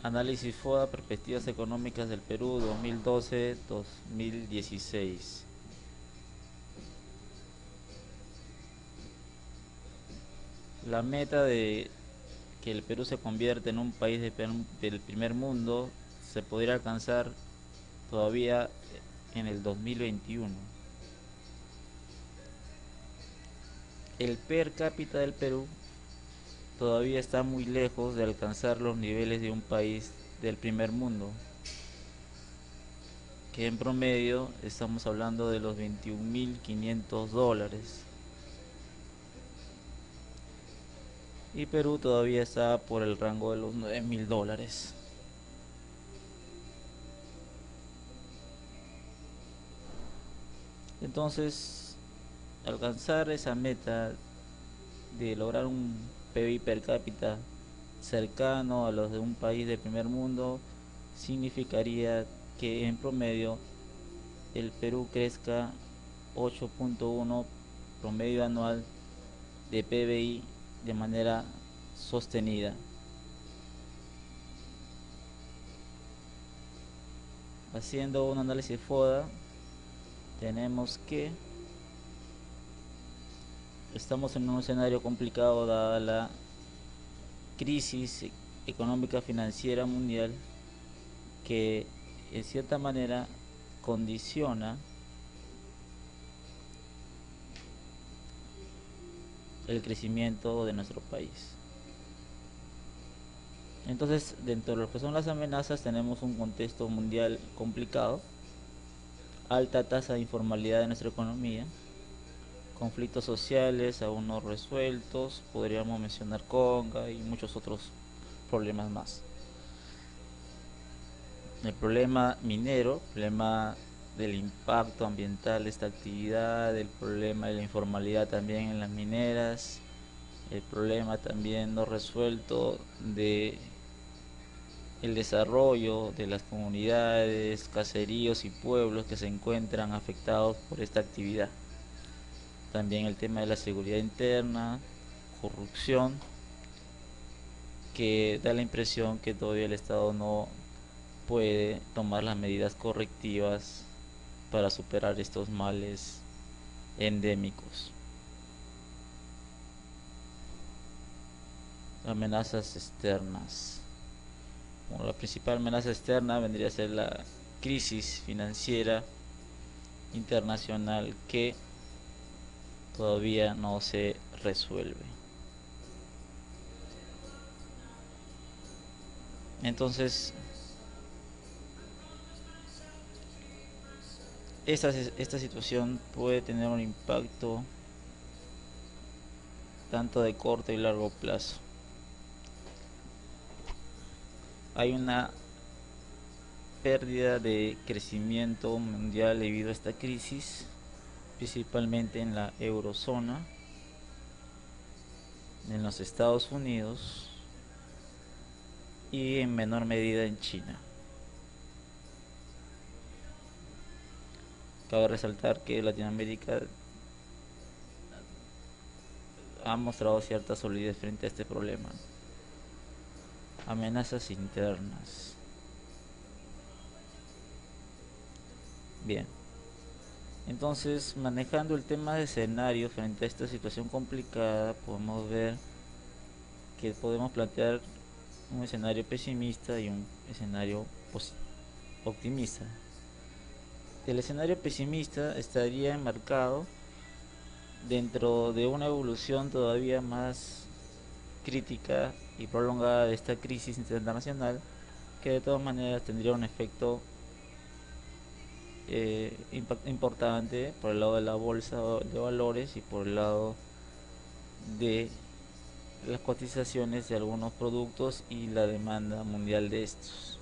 Análisis FODA, Perspectivas Económicas del Perú 2012-2016. La meta de que el Perú se convierta en un país del primer mundo se podría alcanzar todavía en el 2021. El per cápita del Perú todavía está muy lejos de alcanzar los niveles de un país del primer mundo, que en promedio estamos hablando de los 21.500 dólares, y Perú todavía está por el rango de los 9.000 dólares. Entonces, alcanzar esa meta de lograr un PIB per cápita cercano a los de un país de primer mundo significaría que en promedio el Perú crezca 8.1 promedio anual de PBI de manera sostenida. Haciendo un análisis FODA, tenemos que estamos en un escenario complicado dada la crisis económica financiera mundial, que en cierta manera condiciona el crecimiento de nuestro país. Entonces, dentro de lo que son las amenazas, tenemos un contexto mundial complicado, alta tasa de informalidad de nuestra economía, conflictos sociales aún no resueltos, podríamos mencionar Conga y muchos otros problemas más. El problema minero, el problema del impacto ambiental de esta actividad, el problema de la informalidad también en las mineras, el problema también no resuelto de el desarrollo de las comunidades, caseríos y pueblos que se encuentran afectados por esta actividad. También el tema de la seguridad interna, corrupción, que da la impresión que todavía el Estado no puede tomar las medidas correctivas para superar estos males endémicos. Amenazas externas. Bueno, la principal amenaza externa vendría a ser la crisis financiera internacional, que todavía no se resuelve. Entonces, esta situación puede tener un impacto tanto de corto y largo plazo. Hay una pérdida de crecimiento mundial debido a esta crisis, principalmente en la eurozona, en los Estados Unidos y en menor medida en China. Cabe resaltar que Latinoamérica ha mostrado cierta solidez frente a este problema. Amenazas internas. Bien, entonces, manejando el tema de escenario frente a esta situación complicada, podemos ver que podemos plantear un escenario pesimista y un escenario optimista. El escenario pesimista estaría enmarcado dentro de una evolución todavía más crítica y prolongada de esta crisis internacional, que de todas maneras tendría un efecto importante por el lado de la bolsa de valores y por el lado de las cotizaciones de algunos productos y la demanda mundial de estos.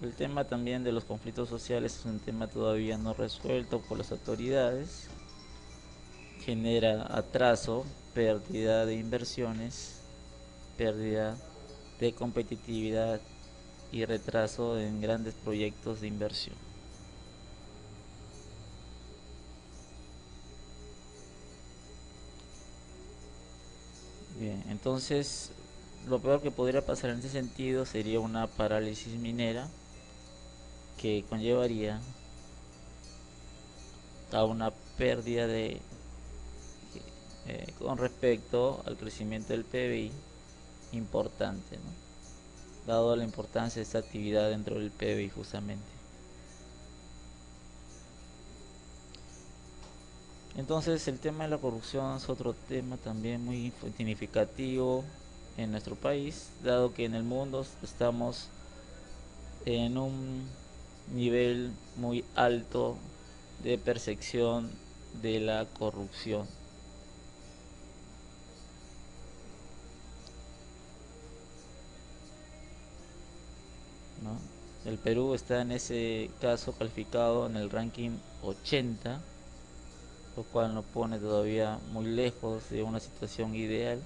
El tema también de los conflictos sociales es un tema todavía no resuelto por las autoridades, genera atraso, pérdida de inversiones, pérdida de competitividad y retraso en grandes proyectos de inversión. Bien, entonces lo peor que podría pasar en ese sentido sería una parálisis minera que conllevaría a una pérdida de con respecto al crecimiento del PBI importante, ¿no? Dado la importancia de esta actividad dentro del PBI justamente. Entonces el tema de la corrupción es otro tema también muy significativo en nuestro país, dado que en el mundo estamos en un nivel muy alto de percepción de la corrupción, ¿no? El Perú está en ese caso calificado en el ranking 80, lo cual nos pone todavía muy lejos de una situación ideal.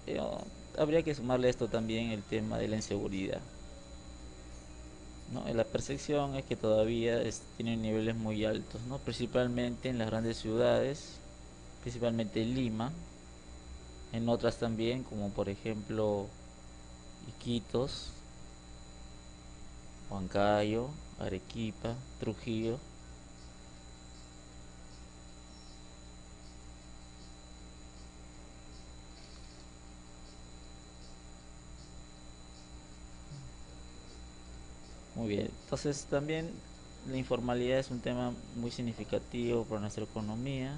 Pero habría que sumarle esto también el tema de la inseguridad, ¿no? La percepción es que todavía tiene niveles muy altos, ¿no? Principalmente en las grandes ciudades, principalmente en Lima, en otras también, como por ejemplo Iquitos, Huancayo, Arequipa, Trujillo. Muy bien, entonces también la informalidad es un tema muy significativo para nuestra economía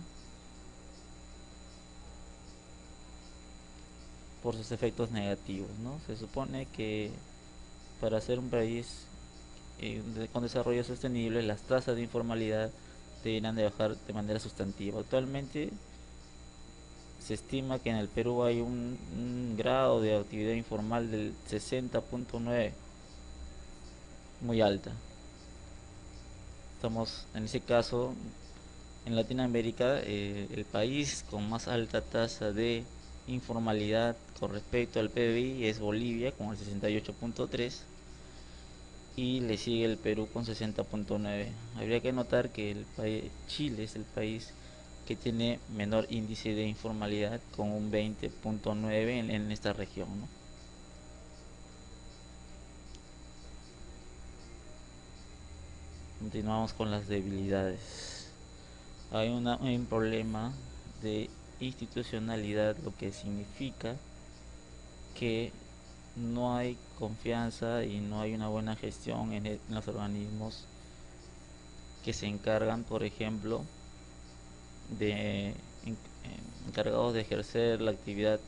por sus efectos negativos, ¿no? Se supone que para ser un país con desarrollo sostenible, las tasas de informalidad deberán de bajar de manera sustantiva. Actualmente se estima que en el Perú hay un grado de actividad informal del 60.9, muy alta. Estamos en ese caso en Latinoamérica, el país con más alta tasa de informalidad con respecto al PBI es Bolivia con el 68.3 y le sigue el Perú con 60.9. Habría que notar que Chile es el país que tiene menor índice de informalidad con un 20.9 en esta región, ¿no? Continuamos con las debilidades. Hay un problema de institucionalidad, lo que significa que no hay confianza y no hay una buena gestión en los organismos que se encargan, por ejemplo, de encargados de ejercer la actividad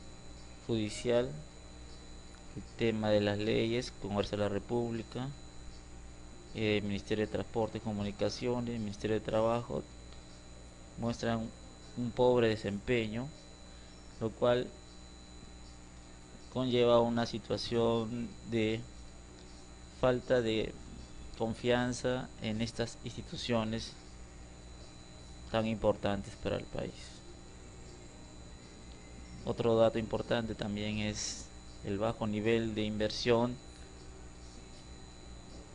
judicial, el tema de las leyes, Congreso de la República, Ministerio de Transporte y Comunicaciones, Ministerio de Trabajo, muestran un pobre desempeño, lo cual conlleva una situación de falta de confianza en estas instituciones tan importantes para el país. Otro dato importante también es el bajo nivel de inversión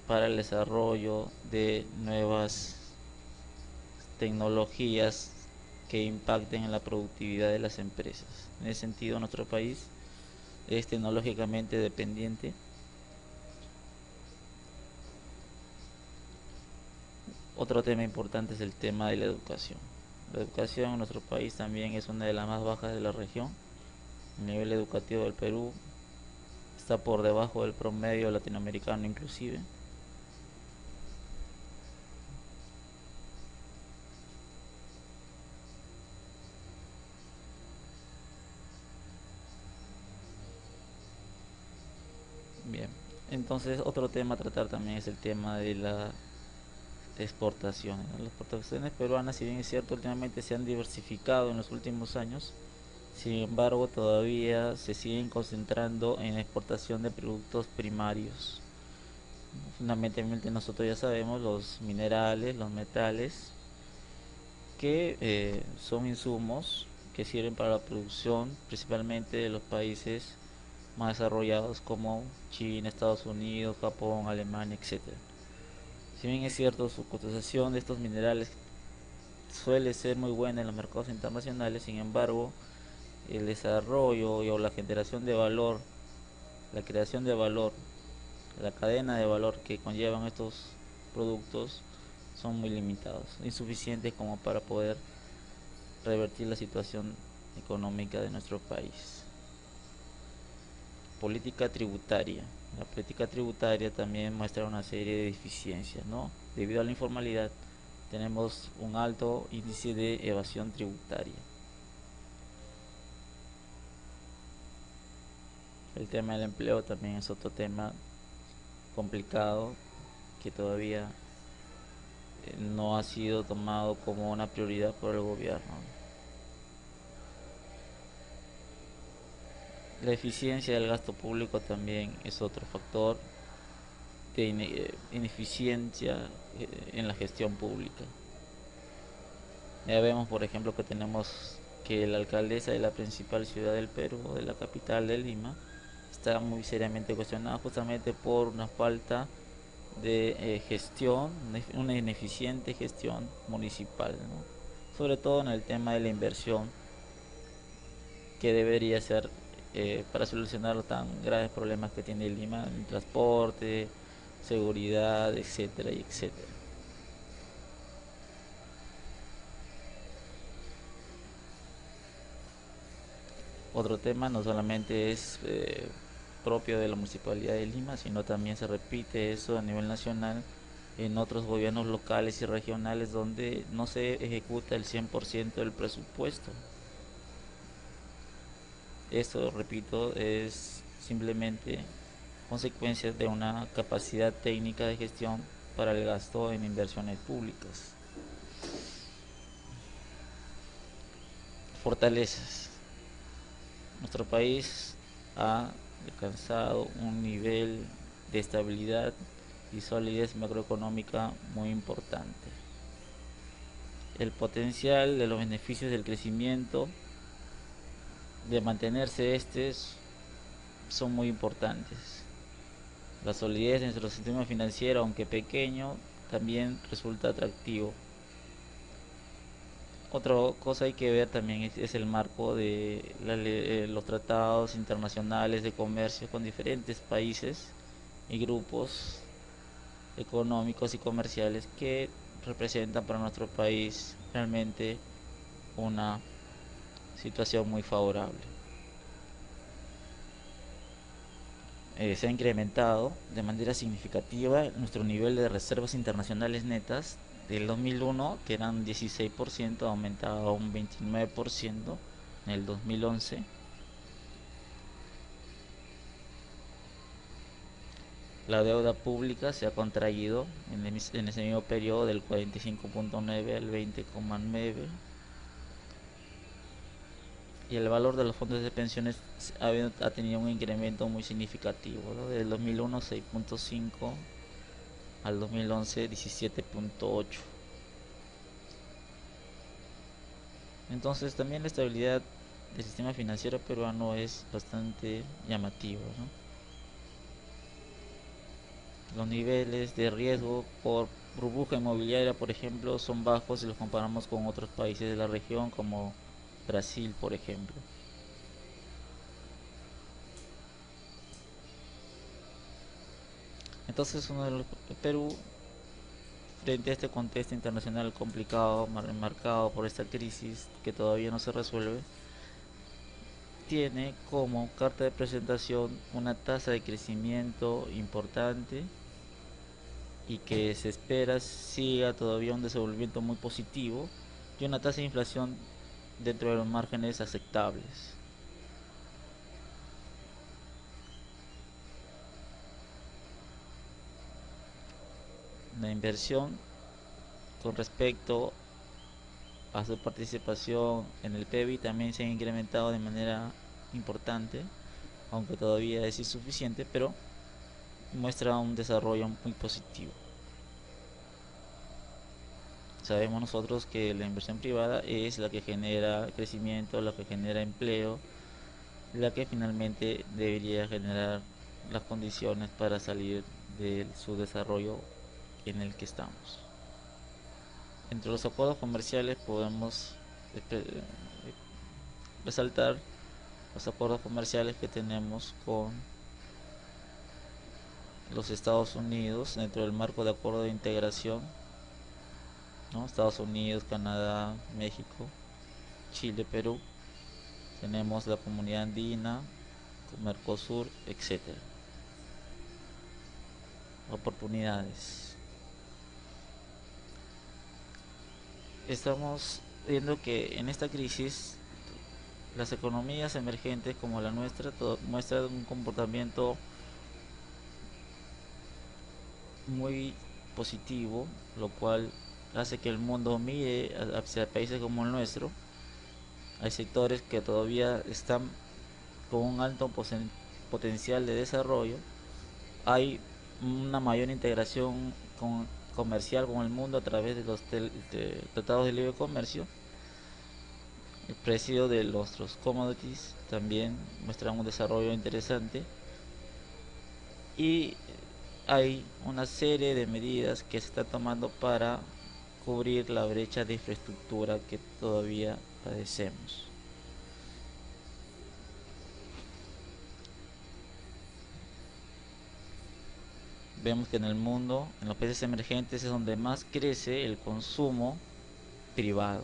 para el desarrollo de nuevas tecnologías que impacten en la productividad de las empresas. En ese sentido, nuestro país es tecnológicamente dependiente. Otro tema importante es el tema de la educación. La educación en nuestro país también es una de las más bajas de la región. El nivel educativo del Perú está por debajo del promedio latinoamericano inclusive. Bien, entonces otro tema a tratar también es el tema de las exportaciones, ¿no? Las exportaciones peruanas, si bien es cierto, últimamente se han diversificado en los últimos años, sin embargo todavía se siguen concentrando en la exportación de productos primarios. Fundamentalmente nosotros ya sabemos los minerales, los metales, que son insumos que sirven para la producción principalmente de los países más desarrollados como China, Estados Unidos, Japón, Alemania, etcétera. Si bien es cierto, su cotización de estos minerales suele ser muy buena en los mercados internacionales, sin embargo, el desarrollo o la generación de valor, la creación de valor, la cadena de valor que conllevan estos productos son muy limitados, insuficientes como para poder revertir la situación económica de nuestro país. Política tributaria. La política tributaria también muestra una serie de deficiencias, ¿no? Debido a la informalidad, tenemos un alto índice de evasión tributaria. El tema del empleo también es otro tema complicado que todavía no ha sido tomado como una prioridad por el gobierno. La eficiencia del gasto público también es otro factor de ineficiencia en la gestión pública. Ya vemos, por ejemplo, que tenemos que la alcaldesa de la principal ciudad del Perú, de la capital de Lima, está muy seriamente cuestionada justamente por una falta de gestión, una ineficiente gestión municipal, ¿no? Sobre todo en el tema de la inversión que debería ser para solucionar los tan graves problemas que tiene Lima en transporte, seguridad, etcétera, y etcétera. Otro tema no solamente es propio de la Municipalidad de Lima, sino también se repite eso a nivel nacional en otros gobiernos locales y regionales donde no se ejecuta el 100% del presupuesto. Esto, repito, es simplemente consecuencia de una capacidad técnica de gestión para el gasto en inversiones públicas. Fortalezas. Nuestro país ha alcanzado un nivel de estabilidad y solidez macroeconómica muy importante. El potencial de los beneficios del crecimiento, de mantenerse son muy importantes. La solidez de nuestro sistema financiero, aunque pequeño, también resulta atractivo. Otra cosa hay que ver también es el marco de los tratados internacionales de comercio con diferentes países y grupos económicos y comerciales que representan para nuestro país realmente una situación muy favorable. Se ha incrementado de manera significativa nuestro nivel de reservas internacionales netas del 2001, que eran 16%, ha aumentado a un 29% en el 2011. La deuda pública se ha contraído en ese mismo periodo del 45.9 al 20.9, y el valor de los fondos de pensiones ha tenido un incremento muy significativo, ¿no? Del 2001 6.5 al 2011 17.8. Entonces también la estabilidad del sistema financiero peruano es bastante llamativa, ¿no? Los niveles de riesgo por burbuja inmobiliaria, por ejemplo, son bajos si los comparamos con otros países de la región como Brasil, por ejemplo. Entonces, Perú, frente a este contexto internacional complicado, marcado por esta crisis que todavía no se resuelve, tiene como carta de presentación una tasa de crecimiento importante y que se espera siga todavía un desenvolvimiento muy positivo y una tasa de inflación dentro de los márgenes aceptables. La inversión con respecto a su participación en el PBI también se ha incrementado de manera importante, aunque todavía es insuficiente, pero muestra un desarrollo muy positivo. Sabemos nosotros que la inversión privada es la que genera crecimiento, la que genera empleo, la que finalmente debería generar las condiciones para salir de su desarrollo en el que estamos. Entre los acuerdos comerciales podemos resaltar los acuerdos comerciales que tenemos con los Estados Unidos dentro del marco de acuerdo de integración, ¿no? Estados Unidos, Canadá, México, Chile, Perú. Tenemos la Comunidad Andina, Mercosur, etcétera. Oportunidades. Estamos viendo que en esta crisis las economías emergentes como la nuestra muestran un comportamiento muy positivo, lo cual hace que el mundo mire hacia países como el nuestro. Hay sectores que todavía están con un alto potencial de desarrollo. Hay una mayor integración comercial con el mundo a través de los tratados de libre comercio. El precio de los commodities también muestra un desarrollo interesante y hay una serie de medidas que se están tomando para cubrir la brecha de infraestructura que todavía padecemos. Vemos que en el mundo, en los países emergentes, es donde más crece el consumo privado.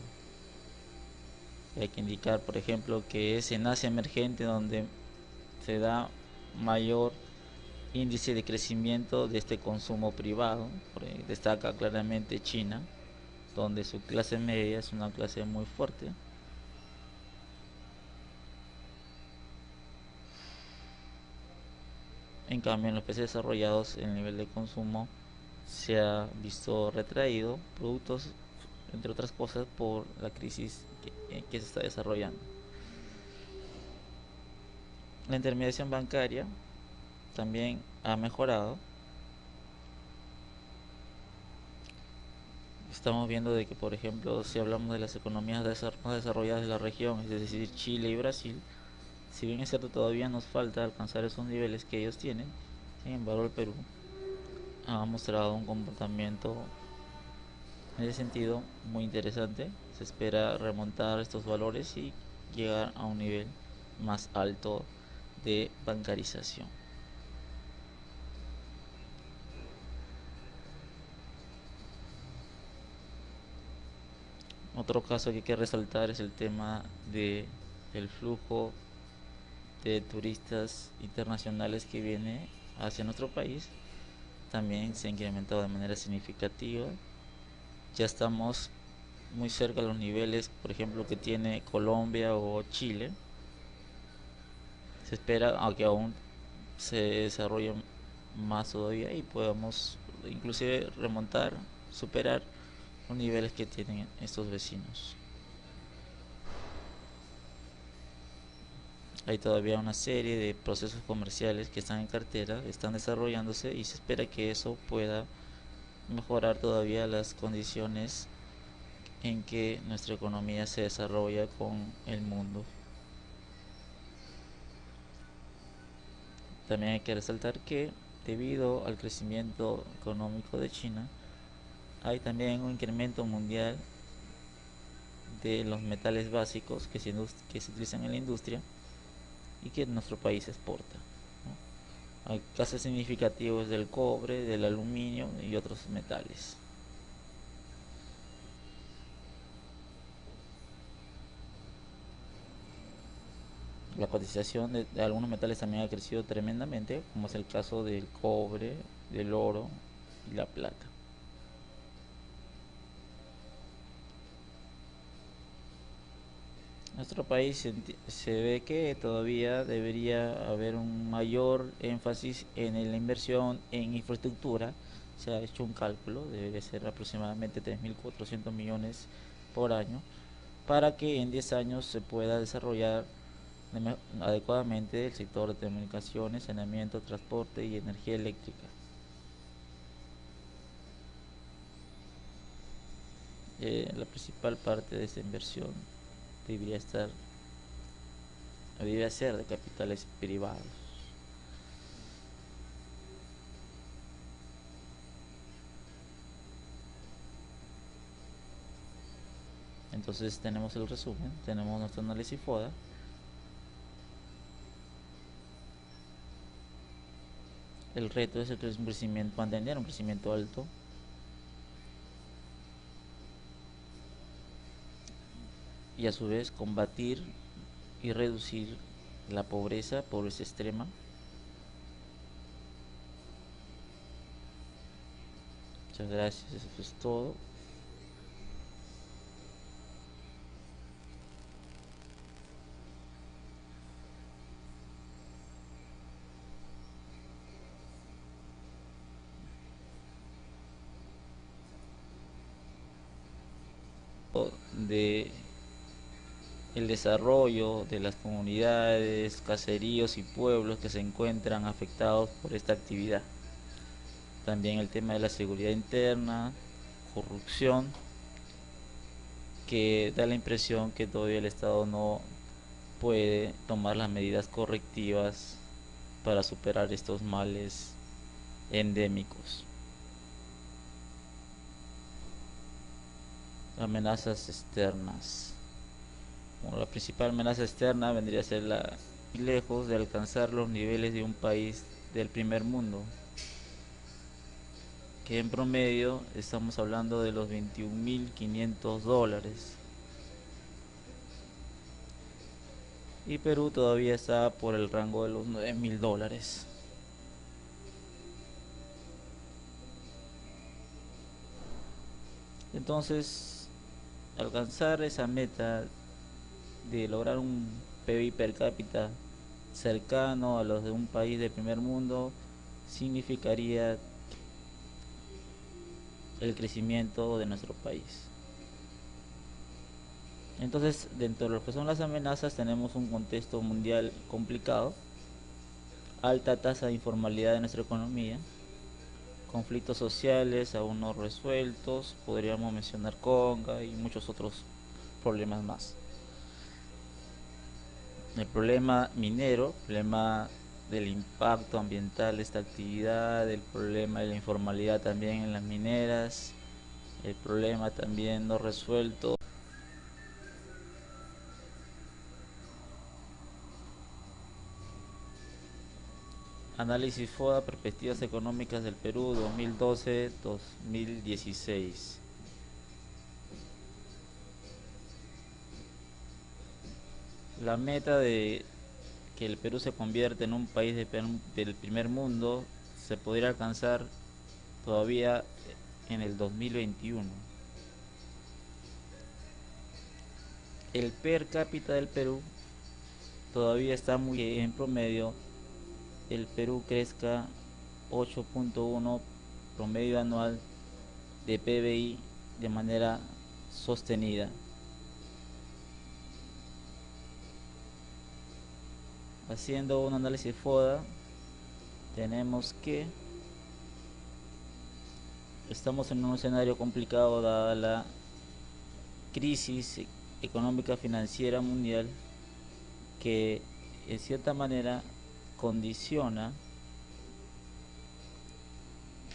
Hay que indicar, por ejemplo, que es en Asia emergente donde se da mayor índice de crecimiento de este consumo privado. Destaca claramente China, donde su clase media es una clase muy fuerte. En cambio, en los países desarrollados el nivel de consumo se ha visto retraído, productos, entre otras cosas, por la crisis que se está desarrollando. La intermediación bancaria también ha mejorado. Estamos viendo de que, por ejemplo, si hablamos de las economías más desarrolladas de la región, es decir, Chile y Brasil, si bien es cierto todavía nos falta alcanzar esos niveles que ellos tienen, sin embargo el Perú ha mostrado un comportamiento en ese sentido muy interesante. Se espera remontar estos valores y llegar a un nivel más alto de bancarización. Otro caso que hay que resaltar es el tema de el flujo de turistas internacionales que viene hacia nuestro país. También se ha incrementado de manera significativa. Ya estamos muy cerca de los niveles, por ejemplo, que tiene Colombia o Chile. Se espera, aunque aún se desarrolle más todavía y podamos inclusive remontar, superar los niveles que tienen estos vecinos. Hay todavía una serie de procesos comerciales que están en cartera, están desarrollándose y se espera que eso pueda mejorar todavía las condiciones en que nuestra economía se desarrolla con el mundo. También hay que resaltar que debido al crecimiento económico de China, hay también un incremento mundial de los metales básicos que se utilizan en la industria y que nuestro país exporta, ¿no? Hay casos significativos del cobre, del aluminio y otros metales. La cotización de algunos metales también ha crecido tremendamente, como es el caso del cobre, del oro y la plata. Nuestro país se ve que todavía debería haber un mayor énfasis en la inversión en infraestructura. Se ha hecho un cálculo, debería ser aproximadamente 3.400 millones por año, para que en 10 años se pueda desarrollar adecuadamente el sector de telecomunicaciones, saneamiento, transporte y energía eléctrica. La principal parte de esa inversión debería estar, debería ser de capitales privados. Entonces tenemos el resumen, tenemos nuestro análisis FODA el reto es un crecimiento, mantener un crecimiento alto, y a su vez combatir y reducir la pobreza extrema. Muchas gracias, eso es todo. De el desarrollo de las comunidades, caseríos y pueblos que se encuentran afectados por esta actividad. También el tema de la seguridad interna, corrupción, que da la impresión que todavía el Estado no puede tomar las medidas correctivas para superar estos males endémicos. Amenazas externas. Bueno, la principal amenaza externa vendría a ser lejos de alcanzar los niveles de un país del primer mundo, que en promedio estamos hablando de los $21.500, y Perú todavía está por el rango de los $9.000. Entonces, alcanzar esa meta de lograr un PBI per cápita cercano a los de un país de primer mundo significaría el crecimiento de nuestro país. Entonces, dentro de lo que son las amenazas, tenemos un contexto mundial complicado, alta tasa de informalidad de nuestra economía, conflictos sociales aún no resueltos, podríamos mencionar Conga y muchos otros problemas más. El problema minero, el problema del impacto ambiental de esta actividad, el problema de la informalidad también en las mineras, el problema también no resuelto. Análisis FODA, Perspectivas Económicas del Perú 2012-2016. La meta de que el Perú se convierta en un país del primer mundo se podría alcanzar todavía en el 2021. El per cápita del Perú todavía está muy en promedio. El Perú crezca 8.1 promedio anual de PBI de manera sostenida. Haciendo un análisis FODA, tenemos que estamos en un escenario complicado dada la crisis económica financiera mundial, que en cierta manera condiciona